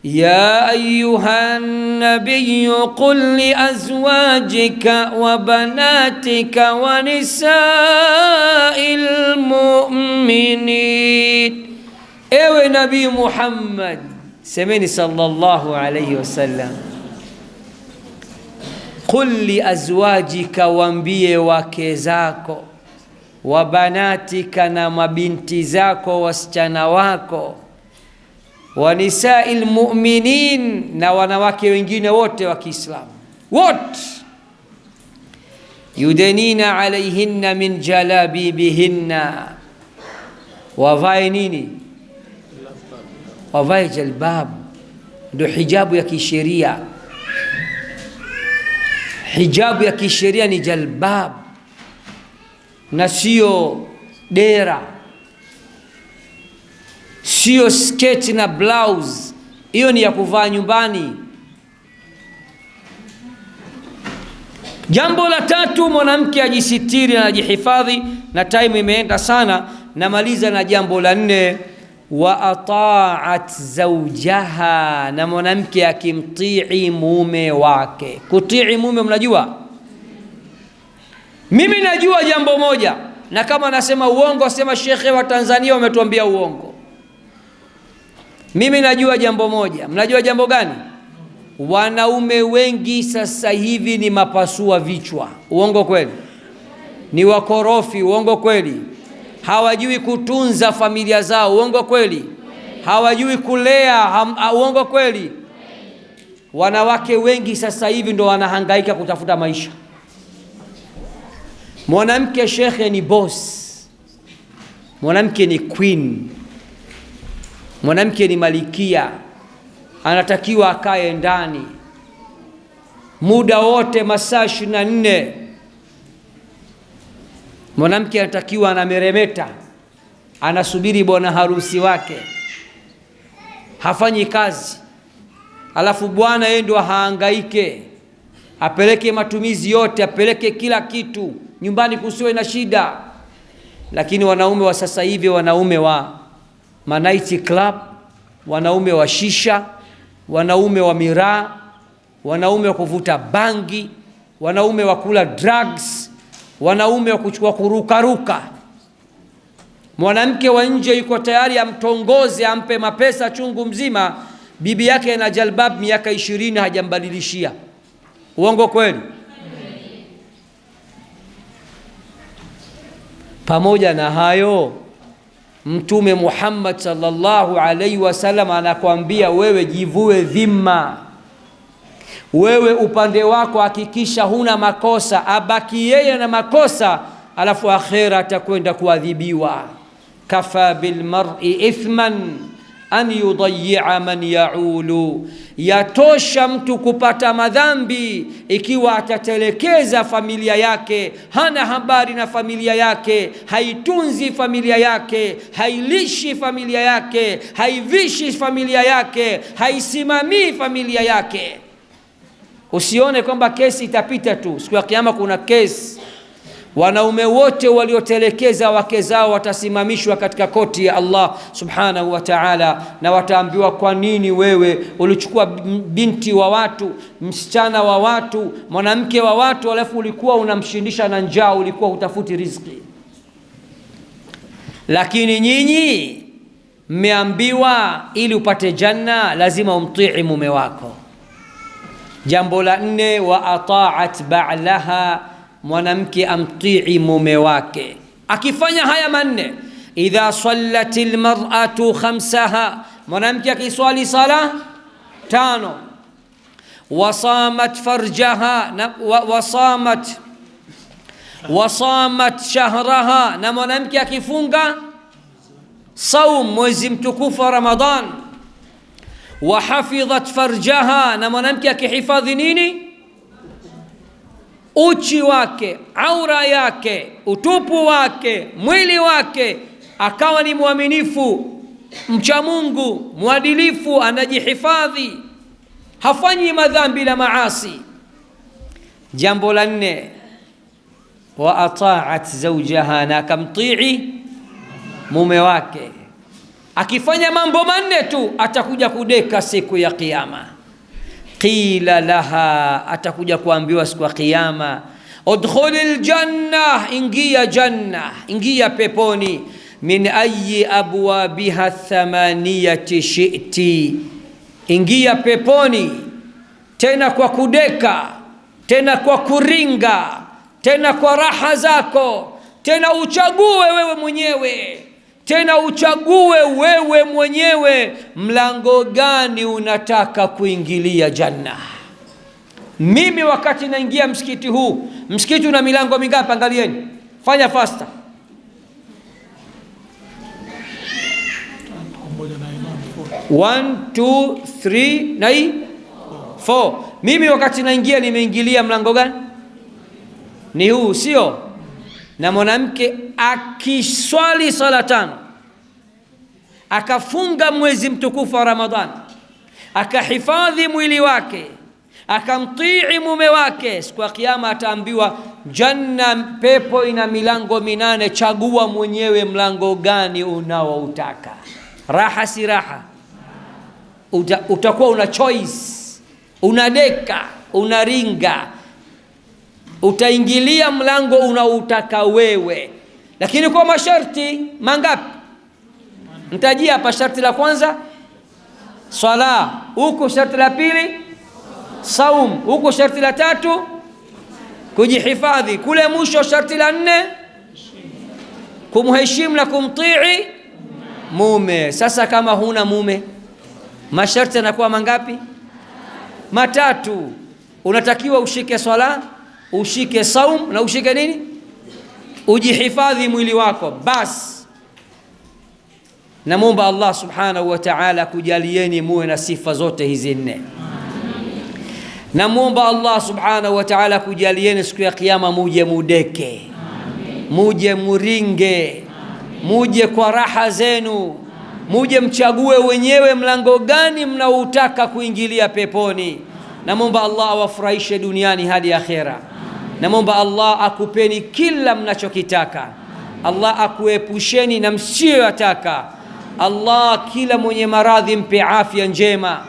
ya ayyuhan nabiyyu qul li azwajika wa banatika wa nisa'il mu'minin, ewe Nabii Muhammad, semeni sallallahu alayhi wasallam, qul li azwajika, waambie wake zako, wa banatika, na mabinti zako, wasichana wako, wa nisa'il mu'minin, na wanawake wengine wote wa Kiislamu wote, yudanina alayhinna min jalabibihinna, wavae nini? Wavae jalbab, ndio hijabu ya kisheria. Hijabu ya kisheria ni jalbab na sio dera, sio sketi na blouse. Hiyo ni ya kuvaa nyumbani. Jambo la tatu, mwanamke ajisitiri na ajihifadhi, na time imeenda sana, namaliza na jambo la 4. wa ata'at zawjaha, na mwanamke akimtii mume wake. Kutii mume, mnajua, mimi najua jambo moja, na kama nasema uongo sema shekhe wa Tanzania wametuambia uongo. Mimi najua jambo moja. Mnajua jambo gani? Wanaume wengi sasa hivi ni mapasua vichwa. Uongo kweli? Ni wakorofi. Uongo kweli? Hawajui kutunza familia zao. Uongo kweli? Hawajui kulea. Uongo kweli? Wanawake wengi sasa hivi ndo wanahangaika kutafuta maisha. Mwanamke shekhe ni boss, mwanamke ni queen, mwanamke ni malikia, anatakiwa akae ndani muda wote, masaa 24. Mwanamke anatakiwa anameremeta, anasubiri bwana harusi wake, hafanyi kazi, alafu bwana yeye ndo haangaike, apeleke matumizi yote, apeleke kila kitu nyumbani, kusiwe na shida. Lakini wanaume wa sasa hivi, wanaume wa night club, wanaume wa shisha, wanaume wa miraa, wanaume wa kuvuta bangi, wanaume wa kula drugs, wanaume wa kuchukua kurukaruka. Mwanamke wa nje yuko tayari amtongoze, ampe mapesa chungu mzima, bibi yake na jalbab miaka 20 hajambadilishia. Uongo kweli? Pamoja na hayo, Mtume Muhammad sallallahu alaihi wasallam anakuambia wewe jivue dhima. Wewe upande wako hakikisha huna makosa, abaki yeye na makosa, alafu akhera atakwenda kuadhibiwa. Kafa bil mar'i ithman an yudayya man yaulu, yatosha mtu kupata madhambi ikiwa atatelekeza familia yake, hana habari na familia yake, haitunzi familia yake, hailishi familia yake, haivishi familia yake, haisimamii familia yake. Usione kwamba kesi itapita tu. Siku ya kiyama kuna kesi. Wanaume wote waliotelekeza wake zao watasimamishwa katika koti ya Allah subhanahu wa ta'ala, na wataambiwa, kwa nini wewe ulichukua binti wa watu, msichana wa watu, mwanamke wa watu, alafu ulikuwa unamshindisha na njaa, ulikuwa hutafuti riziki. Lakini nyinyi mmeambiwa ili upate janna lazima umtii mume wako. Jambo la 4, wa ata'at ba'laha, mwanamke amtii mume wake. Akifanya haya manne, idha sallatil mar'atu khamsaha, mwanamke akiswali sala 5, wasamat farjaha, wasamat shahraha, na mwanamke akifunga saum, mwezi mtukufu wa Ramadhan, wahafidhat farjaha, na mwanamke akihifadhi nini? Uchi wake, aura yake, utupu wake, mwili wake, akawa ni mwaminifu, mcha Mungu, mwadilifu, anajihifadhi, hafanyi madhambi na maasi. Jambo la 4, wa ata'at zawjaha, na akamtii mume wake. Akifanya mambo manne tu atakuja kudeka siku ya kiyama. Qila laha, atakuja kuambiwa siku ya kiyama, udkhulil janna, ingia janna, ingia peponi, min ayi abwabiha 8 shi'ti, ingia peponi, tena kwa kudeka, tena kwa kuringa, tena kwa raha zako, tena uchague wewe mwenyewe, tena uchague wewe mwenyewe mlango gani unataka kuingilia janna. Mimi wakati naingia msikiti huu, msikiti una milango mingapi? Angalieni, fanya faster. 1 2 3 na 4. Mimi wakati naingia nimeingilia mlango gani? Ni huu, sio? Na mwanamke akiswali sala 5, akafunga mwezi mtukufu wa Ramadhan, akahifadhi mwili wake, akamtii mume wake, siku ya kiyama ataambiwa janna, pepo ina milango 8, chagua mwenyewe mlango gani unaoutaka. raha si raha. Utakuwa una choice, unadeka, unaringa, utaingilia mlango unautaka wewe, lakini kwa masharti mangapi? Nitajia hapa. Sharti la kwanza swala, huko sharti la pili saum, huko sharti la tatu kujihifadhi, kule mwisho sharti la 4 kumheshimu na kumtii mume. Sasa kama huna mume, masharti yanakuwa mangapi? Matatu. Unatakiwa ushike swala, ushike saum na ushike nini? Ujihifadhi mwili wako. Bas, namuomba Allah subhanahu wa ta'ala kujalieni muwe na sifa zote hizi 4. Namuomba Allah subhanahu wa ta'ala kujalieni siku ya kiyama muje mudeke, muje muringe, muje kwa raha zenu, muje mchague wenyewe mlango gani mnautaka kuingilia peponi. Namuomba Allah awafurahishe duniani hadi akhera. Namuomba Allah akupeni kila mnachokitaka. Allah akuepusheni na msiyotaka. Allah kila mwenye maradhi mpe afya njema.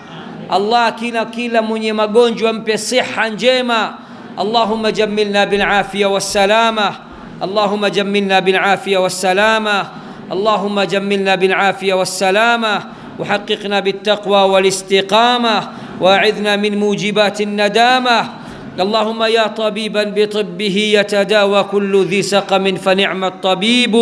Allah kila mwenye magonjwa mpe siha njema. Allahumma jammilna bil afiya was salama. Allahumma jammilna bil afiya was salama. Allahumma jammilna bil afiya was salama. وحققنا بالتقوى والاستقامة واعذنا من موجبات الندامة. اللهم يا طبيبا بطبه يتداوى كل ذي سقم فنعم الطبيب.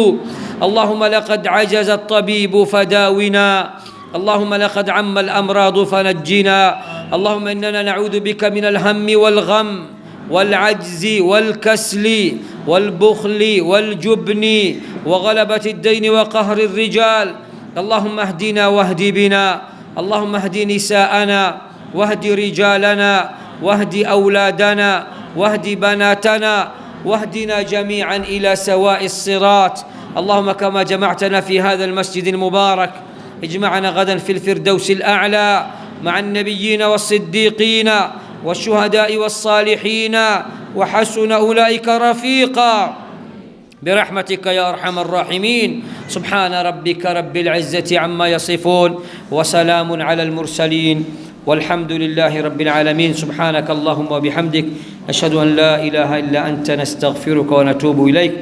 اللهم لقد عجز الطبيب فداونا. اللهم لقد عم الأمراض فنجنا. اللهم إننا نعوذ بك من الهم والغم والعجز والكسل والبخل والجبن وغلبة الدين وقهر الرجال. اللهم اهدنا واهد بنا. اللهم اهد نساءنا واهد رجالنا واهد أولادنا واهد بناتنا واهدنا جميعا إلى سواء الصراط. اللهم كما جمعتنا في هذا المسجد المبارك اجمعنا غدا في الفردوس الأعلى مع النبيين والصديقين والشهداء والصالحين وحسن أولئك رفيقا برحمتك يا أرحم الراحمين. سبحان ربك رب العزة عما يصفون وسلام على المرسلين والحمد لله رب العالمين. سبحانك اللهم وبحمدك نشهد أن لا إله إلا أنت نستغفرك ونتوب إليك.